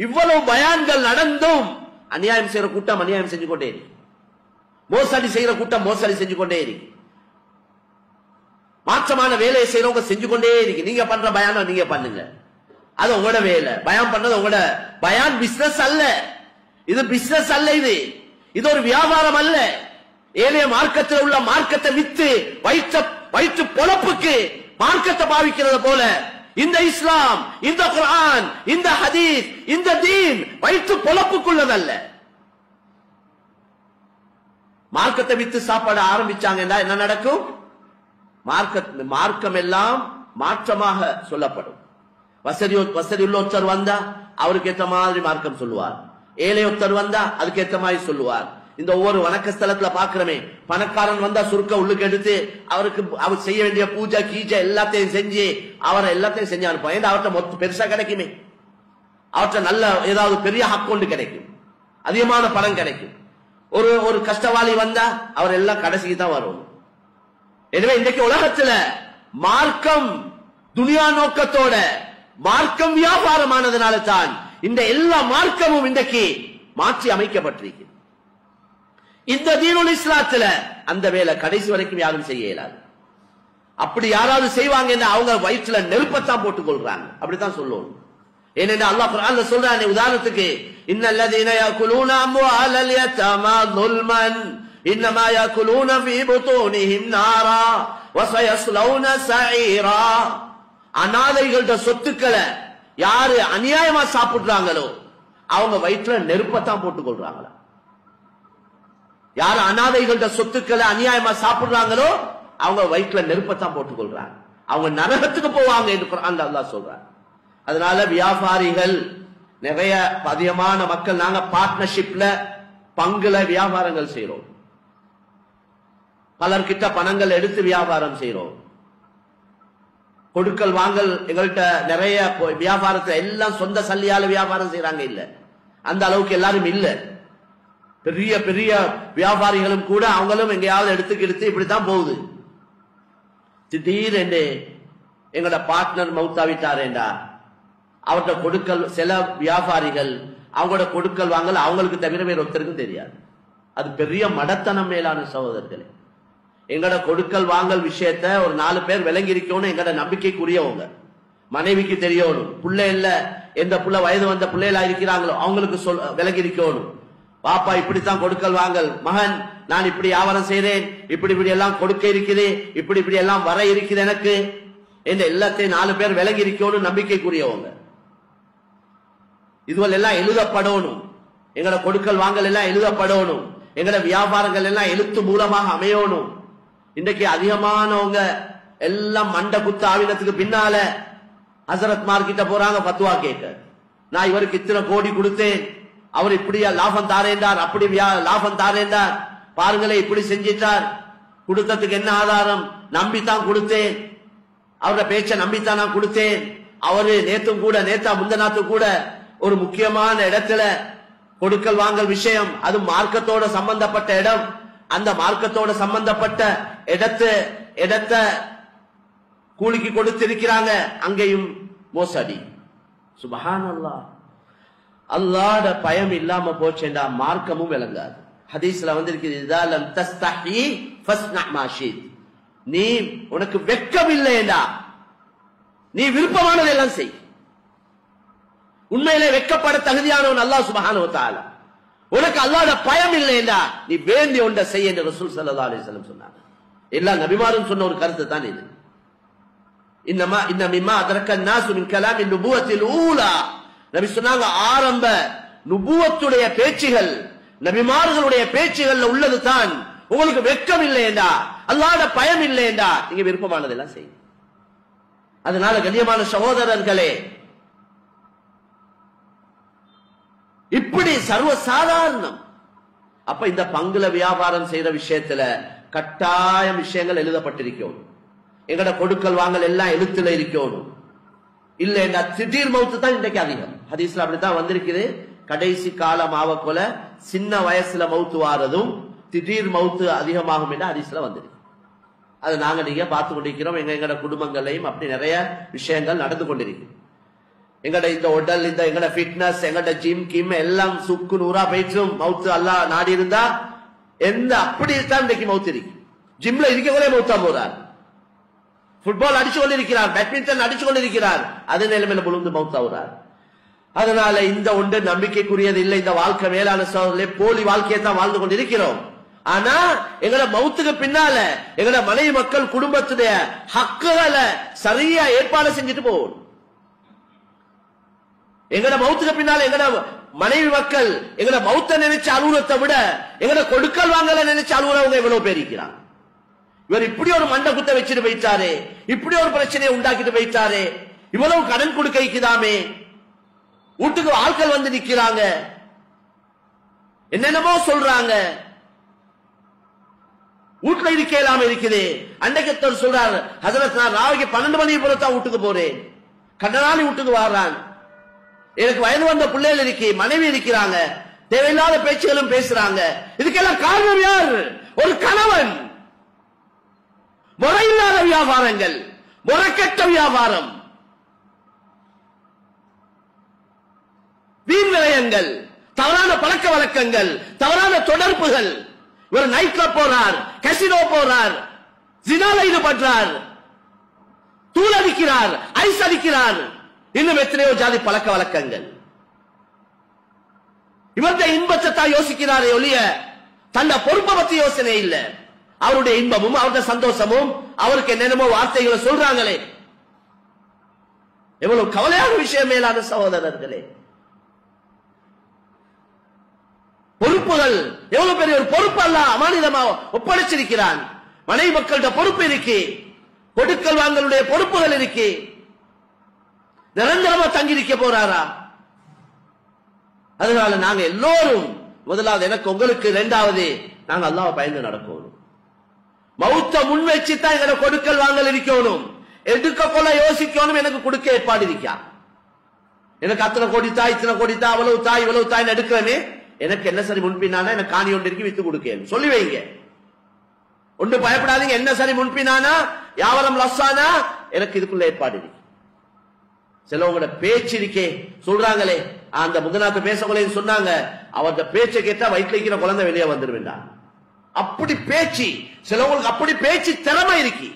இவ்வளவு பயான்கள் நடந்தும் அநியாயம் செய்யற கூட்டம் அநியாயம் செஞ்சு கொண்டே இருக்கு, மோசடி செய்யற கூட்டம் மோசடி செஞ்சு கொண்டே இருக்கு, மாற்றமான வேலையை செய்யறவங்க செஞ்சு கொண்டே இருக்கு. நீங்க பண்ற பயானம் நீங்க பண்ணுங்க, அது உங்களோட வேலை. பயான் பண்றது உங்களோட பயான். பிசினஸ் அல்ல இது, பிசினஸ் அல்ல இது, இது ஒரு வியாபாரம் அல்ல. ஏழைய மார்க்கத்தில் உள்ள மார்க்கத்தை வித்து வயிற்று பொழப்புக்கு மார்க்கத்தை பாவிக்கிறது போல இந்த இஸ்லாம், இந்த குர்ஆன், இந்த ஹதீஸ், இந்த தீன் வயிற்று பொழப்புக்குள்ளதல்ல. மார்க்கத்தை வித்து சாப்பாடு ஆரம்பிச்சாங்கன்னா என்ன நடக்கும்? மார்க்கம் எல்லாம் மாற்றமாக சொல்லப்படும். வசதி உள்ள ஒருத்தர் வந்தா அவருக்கு ஏற்ற மாதிரி மார்க்கம் சொல்லுவார், ஏழை ஒருத்தர் வந்தா அதுக்கு ஏற்ற மாதிரி சொல்லுவார். இந்த ஒவ்வொரு வணக்க ஸ்தலத்துல பாக்குறமே, பணக்காரன் வந்தா சுருக்க உள்ளுக்கு எடுத்து அவருக்கு அவர் செய்ய வேண்டிய பூஜை கீஜை எல்லாத்தையும் செஞ்சு அவரை எல்லாத்தையும் செஞ்சு அனுப்போம். ஏன்னா அவர்கிட்ட மொத்தம் பெருசா கிடைக்குமே, அவர்கிட்ட நல்ல ஏதாவது பெரிய அக்கௌண்ட் கிடைக்கும், அதிகமான பணம் கிடைக்கும். ஒரு கஷ்டவாளி வந்தா அவர் எல்லாம் கடைசிக்கு தான் வரும். எனவே இன்றைக்கு உலகத்துல மார்க்கம் துனியா நோக்கத்தோட மார்க்கம் வியாபாரமானதுனால தான் இந்த எல்லா மார்க்கமும் இன்றைக்கு மாற்றி அமைக்கப்பட்டிருக்கு. இந்த தீனுல் இஸ்லாத்துல அந்த வேலை கடைசி வரைக்கும் யாரும் செய்ய இயலாது. அப்படி யாராவது செய்வாங்க அவங்க வயிற்றுல நெருப்பத்தான் போட்டுக் கொள்றாங்க, அப்படித்தான் சொல்லணும். ஏனென்றா அல்லாஹ் குர்ஆன்ல சொல்றானே, உதாரணத்துக்கு இன்னல்லதீன யாகுலூன அம்வாலல் யதாமா ظுல்மன் இன்னமா யாகுலூன ஃபீ புதூனிஹிம் நாரா வஸயஸ்லௌன ஸஈரா. அநாதைகளோட சொத்துக்களை யாரு அநியாயமா சாப்பிடுறாங்களோ அவங்க வயிற்றுல நெருப்பத்தான் போட்டுக் கொள்றாங்களா. யாரு அநாதைகளோட சொத்துக்களை அநியாயமா சாப்பிடுறாங்களோ அவங்க வயிற்றுல நெருப்பத்தான் போட்டுக் கொள்றாங்க, அவங்க நரகத்துக்கு போவாங்க என்று குர்ஆன்ல அல்லாஹ் சொல்றாங்க. அதனால வியாபாரிகள் நிறைய அதிகமான மக்கள் நாங்க பார்ட்னர்ஷிப்ல பங்குல வியாபாரங்கள் செய்யறோம், பலர்கிட்ட பணங்கள் எடுத்து வியாபாரம் செய்யறோம். கொடுக்கல் வாங்கல் எங்கள்கிட்ட நிறைய வியாபாரத்தை எல்லாம் சொந்த சல்லியால வியாபாரம் செய்யறாங்க இல்ல, அந்த அளவுக்கு எல்லாரும் இல்ல. பெரிய பெரிய வியாபாரிகளும் கூட அவங்களும் எங்கேயாவது எடுத்து இப்படித்தான் போகுது. திடீரென்று எங்களோட பார்ட்னர் மௌத்தாவிட்டாரேண்டா அவர்கிட்ட கொடுக்கல், சில வியாபாரிகள் அவங்களோட கொடுக்கல் வாங்கல் அவங்களுக்கு தவிர வேற ஒருத்தருக்கும் தெரியாது. அது பெரிய மடத்தனம் மேலான சகோதரர்களே. எங்கட கொடுக்கல் வாங்கல் விஷயத்த ஒரு 4 பேர் விளங்கி இருக்கணும். எங்கட நம்பிக்கைக்குரியவங்க, மனைவிக்கு தெரியணும், புள்ள இல்ல எந்த புள்ள வயது வந்த பிள்ளைகளா இருக்கிறாங்களோ அவங்களுக்கு விளங்கி இருக்கணும். பாப்பா இப்படித்தான் கொடுக்கல் வாங்கல், மகன் நான் இப்படி வியாபாரம் செய்யறேன், இப்படி இப்படி எல்லாம் கொடுக்க இருக்குது, இப்படி இப்படி எல்லாம் வர இருக்குது எனக்கு என்ற எல்லாத்தையும் 4 பேர் விளங்கி இருக்கணும், நம்பிக்கைக்குரியவங்க. இதுவெல்லாம் எல்லாம் எழுதப்படணும். எங்கட கொடுக்கல் வாங்கல் எல்லாம் எழுதப்படணும். எங்கட வியாபாரங்கள் எல்லாம் எழுத்து மூலமாக அமையணும். இன்றைக்கு அதிகமானவங்க எல்லாம் மண்ட குத்த ஆவினத்துக்கு பின்னால ஹசரத் மார்க்கிட்ட போறாங்க பத்துவா கேட்க. நான் இவருக்கு இத்தனை கோடி கொடுத்தேன், அவர் இப்படி லாபம் தாரேண்டார், அப்படி லாபம் தாரேண்டார், பாருங்களே இப்படி செஞ்சிட்டார், கொடுத்ததுக்கு என்ன ஆதாரம்? நம்பித்தான் கொடுத்தேன், அவரோட பேச்ச நம்பித்தான் நான் கொடுத்தேன். அவரு நேத்தும் கூட முந்தநாத்து கூட ஒரு முக்கியமான இடத்துல கொடுக்கல் வாங்கல் விஷயம், அது மார்க்கத்தோட சம்பந்தப்பட்ட இடம், அந்த மார்க்கத்தோட சம்பந்தப்பட்ட இடத்தை கூலிக்கு கொடுத்திருக்கிறாங்க, அங்கேயும் மோசடி. சுப்ஹானல்லாஹ், அல்லாஹ்ட பயம் இல்லாம போச்சேண்டா மார்க்கமும் விளங்காது. ஹதீஸ்ல வந்திருக்குது, இதா லம் தஸ்தஹி ஃபஸ்னா மா ஷித், நீ உனக்கு வெட்கம் இல்லையேண்டா நீ விருப்பமானதெல்லாம் செய். உண்மையிலே வெட்கப்பட தகுதியானவன் அல்லாஹ் சுப்ஹானஹு வ தஆலா. உனக்கு அல்லாஹ்ட பயம் இல்லையேண்டா நீ வேண்டிய ஒன்றை செய் என்று ரசூல் ஸல்லல்லாஹு அலைஹி வஸல்லம் சொன்னாங்க. எல்லா நபிமாரும் சொன்ன ஒரு கருத்து தான் இது. இன்ன மிம்மா அதரக்க الناس من كلام النبوة الاولى, நபி சொன்னாங்க ஆரம்ப நுபுவத்துடைய பேச்சுகள், நபிமார்களுடைய பேச்சுகள்ல உள்ளது தான். உங்களுக்கு வெட்கம் இல்லையேண்டா, அல்லாஹ்ட பயம் இல்லையேண்டா நீங்க விருப்பமானதெல்லாம் செய்யுங்க. அதனால கண்ணியமான சகோதரர்களே, இப்படி சர்வசாதாரணம். அப்ப இந்த பங்குல வியாபாரம் செய்யற விஷயத்துல கட்டாயம் விஷயங்கள் எழுதப்பட்டிருக்கணும். எங்கட கொடுக்கல் வாங்கல் எல்லாம் எழுத்துல இருக்கணும். இல்ல திடீர் மௌத்து தான் இன்றைக்கு அதிகம். ஹதீஸ்ல அப்படித்தான் வந்திருக்குது. கடைசி காலம் ஆவக்கொல சின்ன வயசுல மௌத்து வாரதும் திடீர் மௌத்து அதிகமாகும் என்று ஹதீஸ்ல வந்திருக்கு. அது நாங்க நீங்க பார்த்து கொண்டிருக்கிறோம். எங்கட குடும்பங்களையும் அப்படி நிறைய விஷயங்கள் நடந்து கொண்டிருக்கு. எங்கட இந்த உடல் இந்த எங்கட ஃபிட்னஸ் எங்கட ஜிம் கிம் எல்லாம் சுக்கு நூறா போயிட்டும் மவுத்து அல்லாஹ் நாடி இருந்தா எந்த அப்படித்தான் இன்றைக்கு மவுத்து இருக்கு. ஜிம்ல இருக்கவங்களே மவுத்தா போறார். ஃபுட்பால் அடிச்சு கொண்டிருக்கிறார், பேட்மிண்டன் அடிச்சு கொண்டிருக்கிறார், அதே நிலைமையில விழுந்து மவுத்தாவுறார். அதனால இந்த ஒன்று நம்பிக்கைக்குரியது இல்லை. இந்த வாழ்க்கை மேலான சோதனை போலி வாழ்க்கையை தான் வாழ்ந்து கொண்டிருக்கிறோம். ஆனா எங்கட மவுத்துக்கு பின்னால எங்கட மனைவி மக்கள் குடும்பத்துடைய ஹக்குகளை சரியா ஏற்பாடு செஞ்சுட்டு போகணும். எங்கட மவுத்துக்கு பின்னால எங்கட மனைவி மக்கள் எங்கட மவுத்த நினைச்ச அலுவலத்தை விட எங்கட கொடுக்கல் வாங்கல நினைச்ச அலுவலவங்க எவ்வளவு பேர் இருக்கிறாங்க. இவர் இப்படி ஒரு மண்ட குத்த வச்சுட்டு போயிட்டாரு, இப்படி ஒரு பிரச்சனையை உண்டாக்கிட்டு போயிட்டாரு, இவ்வளவு கடன் கொடுக்க வைக்குதாமே, வீட்டுக்கு ஆட்கள் வந்து நிக்கிறாங்க, என்னென்னமோ சொல்றாங்க, வீட்டுல இருக்கலாம இருக்குது. அன்றைக்கு சொல்றாரு, ஹசரத் நான் ராவிக்கு 12 மணி போலத்தான் வீட்டுக்கு போறேன், கண்டனாலி வீட்டுக்கு வர்றான், எனக்கு வயது வந்த பிள்ளைகள் இருக்கு, மனைவி இருக்கிறாங்க, தேவையில்லாத பேச்சுகளும் பேசுறாங்க. இதுக்கெல்லாம் காரணம் யார்? ஒரு கணவன். முறையில்லாத வியாபாரங்கள், முறைக்கட்ட வியாபாரம், வீண் விரயங்கள், தவறான பழக்க வழக்கங்கள், தவறான தொடர்புகள். இவர் நைட் கிளப் போறார், கசினோ போறார், ஜினால ஈடுபடுறார், தூள் அடிக்கிறார், ஐஸ் அடிக்கிறார், இன்னும் எத்தனையோ ஜாதி பழக்க வழக்கங்கள். இவருடைய இன்பத்தை தான் யோசிக்கிறாரே ஒழிய தன்னை பொறுப்பை பத்தி யோசனை இல்ல. அவருடைய இன்பமும் அவருடைய சந்தோஷமும் அவருக்கு என்னென்னமோ வார்த்தைகளை சொல்றாங்களே, எவ்வளவு கவலையான விஷயம் மேலான சகோதரர்களே. பொறுப்புகள் எவ்வளவு பெரிய ஒரு பொறுப்பு அல்ல அமானிதமா ஒப்படைச்சிருக்கிறான். மனைவி மக்கள்கிட்ட பொறுப்பு இருக்கு, கொடுக்கல் வாங்கலுடைய பொறுப்புகள் இருக்கு. நிரந்தரமா தங்கியிருக்க போறாரா? அதனால நாங்க எல்லோரும் முதலாவது எனக்கு உங்களுக்கு, இரண்டாவது நாங்க அல்லாஹ்வை பயந்து நடக்கணும். மௌத்த முன் வச்சுதான் எங்களை கொடுக்கல் வாங்கல் இருக்கணும், எடுக்க கொள்ள யோசிக்கணும். எனக்கு கொடுக்க ஏற்பாடு இருக்கா? எனக்கு அத்தனை கோடி தாய், இத்தனை கோடி தாய், அவ்வளவு தாய் இவ்வளவு தாய் எடுக்கிறேன்னு எனக்கு என்ன சரி முன்பினானா, எனக்கு காணி ஒன்று இருக்கு வித்து கொடுக்க சொல்லி வைங்க. ஒன்று பயப்படாதீங்க, என்ன சரி முன்பினானா வியாபாரம் லஸ்ஸானா எனக்கு இதுக்குள்ள ஏற்பாடு இருக்கு. சிலவங்களோட பேச்சு இருக்கே சொல்றாங்களே, அந்த முகநாத்து பேசக்குள்ளே சொன்னாங்க, அவருடைய பேச்சை கேட்டா வயிற்றுல இருக்கிற குழந்தை வெளியே வந்துருவேண்டா. அப்படி பேச்சு சிலவங்களுக்கு, அப்படி பேச்சு திறமை இருக்கு,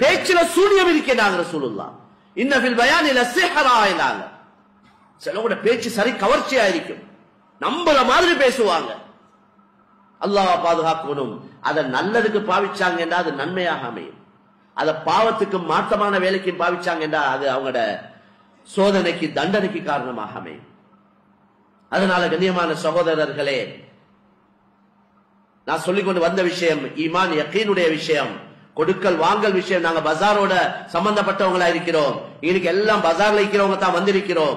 பேச்சுல சூனியம் இருக்கிறாங்க. ரசூலுல்லாஹ் இன்னஃபில் பயானி லஸிஹ்ரா இலாங்க. சிலவங்களோட பேச்சு சரி கவர்ச்சியா இருக்கும், நம்புற மாதிரி பேசுவாங்க. அல்லாஹ் பாதுகாக்கணும். அதை நல்லதுக்கு பாவிச்சாங்கன்னா அது நன்மையாக அமையும். அத பாவத்துக்கு மாற்றமான வேலைக்கு பாவிச்சாங்க என்றா அது அவங்களோட சோதனைக்கு தண்டனைக்கு காரணமாக அமையும். அதனால கண்ணியமான சகோதரர்களே, நான் சொல்லிக்கொண்டு வந்த விஷயம் ஈமான் யகீனுடைய விஷயம், கொடுக்கல் வாங்கல் விஷயம். நாங்க பஜாரோட சம்பந்தப்பட்டவங்களா இருக்கிறோம். இன்னைக்கு எல்லாம் பஜார்ல இருக்கிறவங்க தான் வந்திருக்கிறோம்.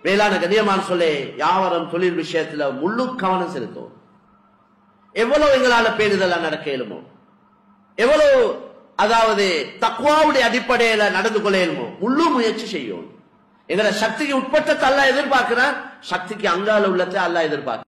மேலான கண்ணியமான சொல்லே, வியாபாரம் தொழில் விஷயத்துல முழு கவனம் செலுத்தும். எவ்வளவு எங்களால பேணுதலா நடக்க இயலுமோ, எவ்வளவு அதாவது தக்வாவுடைய அடிப்படையில நடந்து கொள்ள இயலுமோ முழு முயற்சி செய்யும். எங்களை சக்திக்கு உட்பட்டத்தை அல்லாஹ் எதிர்பார்க்கிறான், சக்திக்கு அங்கால உள்ளத்தை அல்லாஹ் எதிர்பார்க்கிறான்.